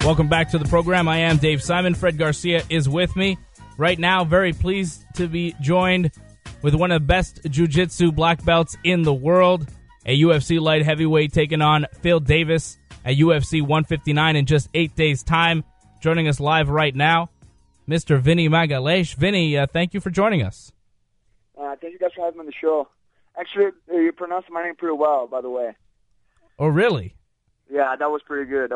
Welcome back to the program. I am Dave Simon. Fred Garcia is with me. Right now, very pleased to be joined with one of the best jiu-jitsu black belts in the world, a UFC light heavyweight taking on Phil Davis at UFC 159 in just 8 days' time. Joining us live right now, Mr. Vinny Magalhaes. Vinny, thank you for joining us. Thank you guys for having me on the show. Actually, you pronounced my name pretty well, by the way. Oh, really? Yeah, that was pretty good.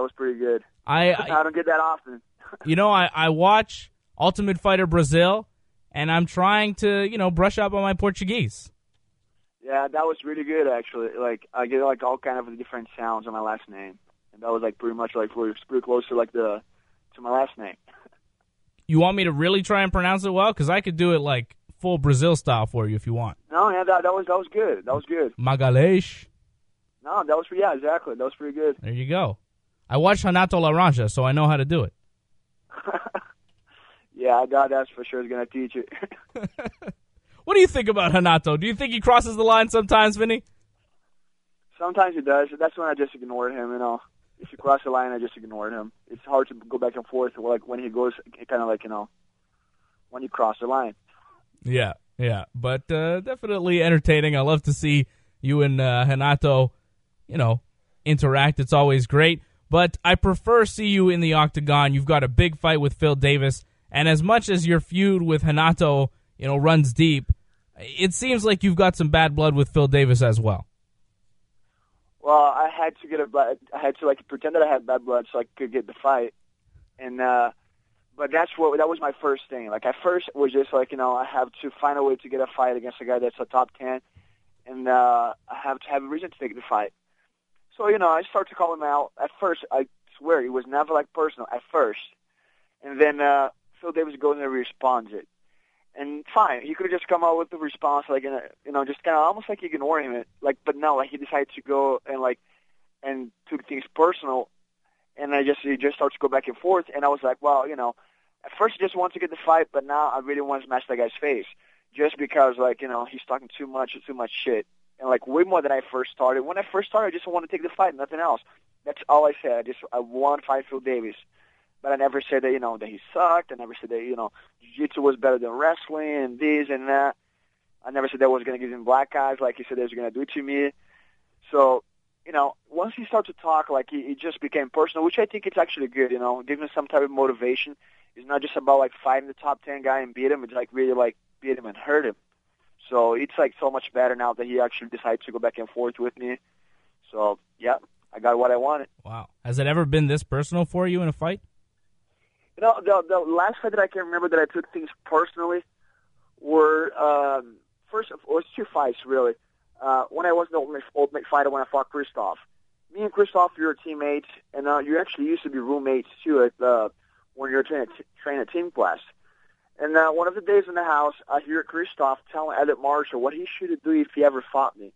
I don't get that often. I watch Ultimate Fighter Brazil, and I'm trying to, brush up on my Portuguese. Yeah, that was really good, actually. Like, I get, all kind of different sounds on my last name. And that was, pretty much, pretty close to, to my last name. You want me to really try and pronounce it well? Because I could do it, full Brazil style for you if you want. No, yeah, that was good. That was good. Magalhaes. No, exactly. That was pretty good. There you go. I watched Renato Laranja, so I know how to do it. Yeah, that's for sure is going to teach it. What do you think about Renato? Do you think he crosses the line sometimes, Vinny? Sometimes he does. That's when I just ignore him, If he crosses the line, I just ignore him. It's hard to go back and forth, when he goes, kind of when he crosses the line. Yeah. But definitely entertaining. I love to see you and Renato, interact. It's always great. But I prefer see you in the octagon. You've got a big fight with Phil Davis. And as much as your feud with Renato, runs deep, it seems like you've got some bad blood with Phil Davis as well. Well, I had to pretend that I had bad blood so I could get the fight. And but that was my first thing. At first it was just I have to find a way to get a fight against a guy that's a top 10, and I have to have a reason to take the fight. So, I started to call him out. At first, I swear, it was never, personal, at first. And then Phil Davis goes and responds it. And fine, he could have just come out with the response, just kind of almost ignoring it. But no, he decided to go and took things personal. And he just started to go back and forth. And I was like, well, at first I just wanted to get the fight, but now I really want to smash that guy's face. Just because, he's talking too much shit. And, way more than I first started. When I first started, I just wanted to take the fight, nothing else. That's all I said. I want to fight Phil Davis. But I never said that, that he sucked. I never said that, jiu-jitsu was better than wrestling and this and that. I never said that I was going to give him black eyes like he said he was going to do to me. So, once he started to talk, it just became personal, which I think it's actually good, give him some type of motivation. It's not just about, fighting the top 10 guy and beat him. It's, really, beat him and hurt him. So it's, so much better now that he actually decided to go back and forth with me. So, yeah, I got what I wanted. Wow. Has it ever been this personal for you in a fight? The last fight that I can remember that I took things personally were, first, it was two fights, really. When I was the Ultimate Fighter, when I fought Christoph. Me and Christoph, we were teammates, and you actually used to be roommates, too, when you were training a team class. And one of the days in the house, I hear Christoph telling Edit Marshall what he should do if he ever fought me.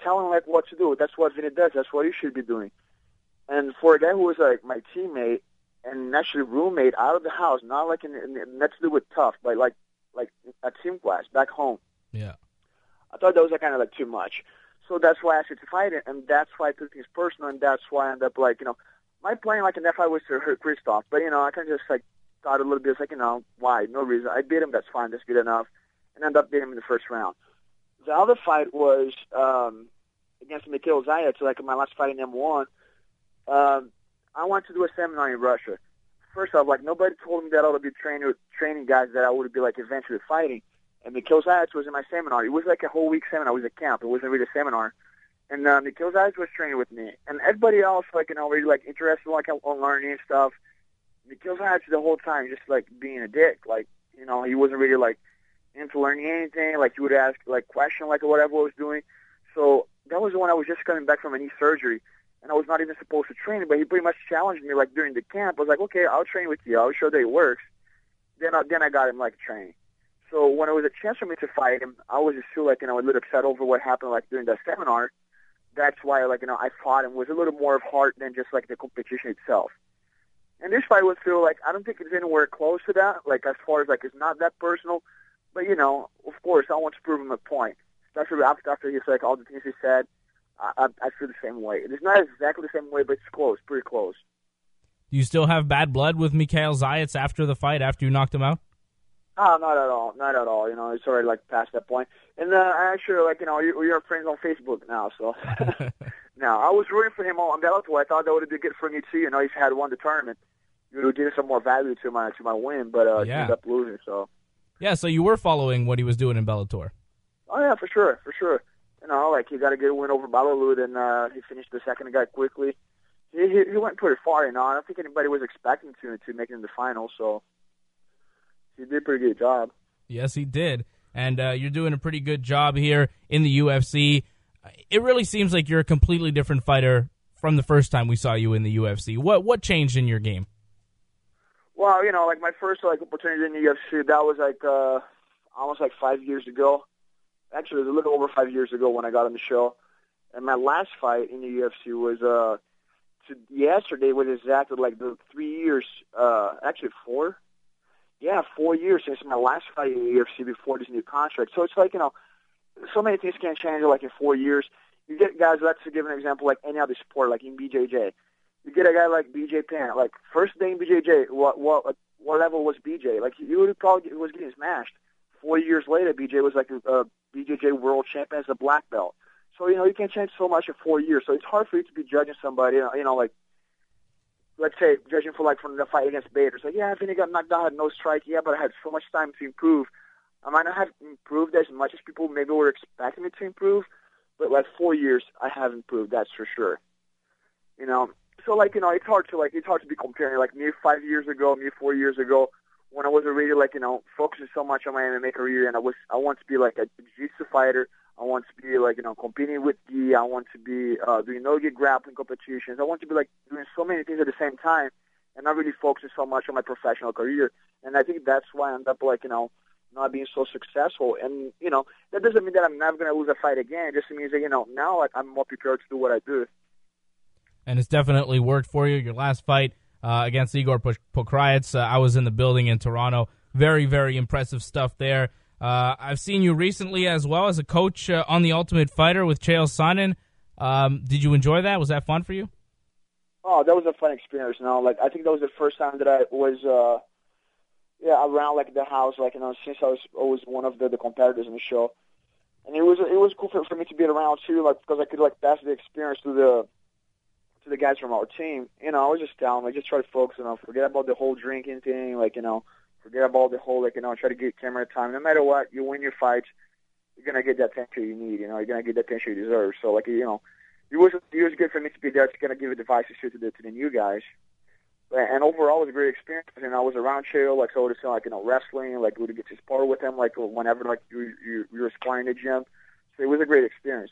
Telling what to do. That's what Vinny does. That's what he should be doing. And for a guy who was my teammate and actually roommate out of the house, not not to do with tough, but like a team class back home. Yeah. I thought that was kind of too much. So that's why I asked to fight it, and that's why I took things personal, and that's why I ended up my plan in that fight was to hurt Christoph, but I kind of just thought a little bit, why? No reason. I beat him, that's fine, that's good enough, and ended up beating him in the first round. The other fight was against Mikhail Zayat, my last fight in M1. I wanted to do a seminar in Russia. First off, nobody told me that I would be training guys that I would be eventually fighting. And Mikhail Zayat was in my seminar. It was a whole week seminar. It was a camp. It wasn't really a seminar. And Mikhail Zayat was training with me. And everybody else, really interested on learning stuff. Mikhail Zayat the whole time just being a dick. He wasn't really into learning anything. He would ask question whatever I was doing. So that was when I was just coming back from a knee surgery. And I was not even supposed to train, but he pretty much challenged me during the camp. I was okay, I'll train with you. I'll show that it works. Then I got him training. So when it was a chance for me to fight him, I was just feel a little upset over what happened during that seminar. That's why I fought him with a little more of heart than just the competition itself. And this fight was Phil, I don't think it's anywhere close to that. As far as it's not that personal, but of course I want to prove him a point. Especially after he said all the things he said. I feel the same way. It's not exactly the same way, but it's close, pretty close. Do you still have bad blood with Mikhail Zayats after the fight, after you knocked him out? Oh, not at all. Not at all. You know, it's already, like, past that point. And I actually, like, you know, you're friends on Facebook now, so. Now, I was rooting for him on Bellator. I thought that would have been good for me, too. You know, if he had won the tournament. It would give some more value to my win, but he ended up losing, so. Yeah, so you were following what he was doing in Bellator. Oh, yeah, for sure. You know, like, he got a good win over Balalud, and he finished the second guy quickly. He went pretty far, you know. I don't think anybody was expecting to make it in the final, so he did a pretty good job. Yes, he did. And you're doing a pretty good job here in the UFC. It really seems like you're a completely different fighter from the first time we saw you in the UFC. What changed in your game? Well, you know, like my first opportunity in the UFC, that was almost 5 years ago. Actually, it was a little over 5 years ago when I got on the show. And my last fight in the UFC was yesterday was exactly the 3 years, actually 4. Yeah, 4 years since my last fight in the UFC before this new contract. So it's you know, so many things can change in 4 years. You get guys, let's give an example, like any other sport, like in BJJ. You get a guy like BJ Penn, first day in BJJ, what level was BJ? He would probably was getting smashed. 4 years later, BJ was a BJJ world champion as a black belt. So, you know, you can change so much in 4 years. So it's hard for you to be judging somebody, you know, let's say, judging from the fight against Bader. It's yeah, Vinny got knocked out, had no strike. Yeah, but I had so much time to improve. I might not have improved as much as people maybe were expecting me to improve, but 4 years, I have improved, that's for sure. You know, so you know, it's hard to be comparing me 5 years ago, me 4 years ago, when I was already you know, focusing so much on my MMA career, and I want to be a jiu-jitsu fighter. I want to be you know, competing with gi. I want to be doing no-gi grappling competitions. I want to be doing so many things at the same time, and not really focusing so much on my professional career. And I think that's why I end up you know, not being so successful. And you know, that doesn't mean that I'm never going to lose a fight again. It just means that you know, now I'm more prepared to do what I do. And it's definitely worked for you. Your last fight against Igor Pokrayets, I was in the building in Toronto. Very, very impressive stuff there. I've seen you recently as well as a coach on The Ultimate Fighter with Team Sonnen. Did you enjoy that? Was that fun for you? Oh, that was a fun experience. You know, I think that was the first time that I was around the house, you know, since I was always one of the competitors in the show. And it was cool for me to be around too, because I could pass the experience to the guys from our team. You know, I was just telling them, just try to focus, you know, forget about the whole drinking thing, you know, forget about the whole, you know, try to get camera time. No matter what, you win your fights, you're going to get that attention you need, you know, you're going to get the attention you deserve. So, you know, it was good for me to be there to kind of give advices to the new guys. And overall, it was a great experience. And I was around Chael, so I would have seen, you know, wrestling, we would get to spar with him, whenever, you were sparring in the gym. So it was a great experience.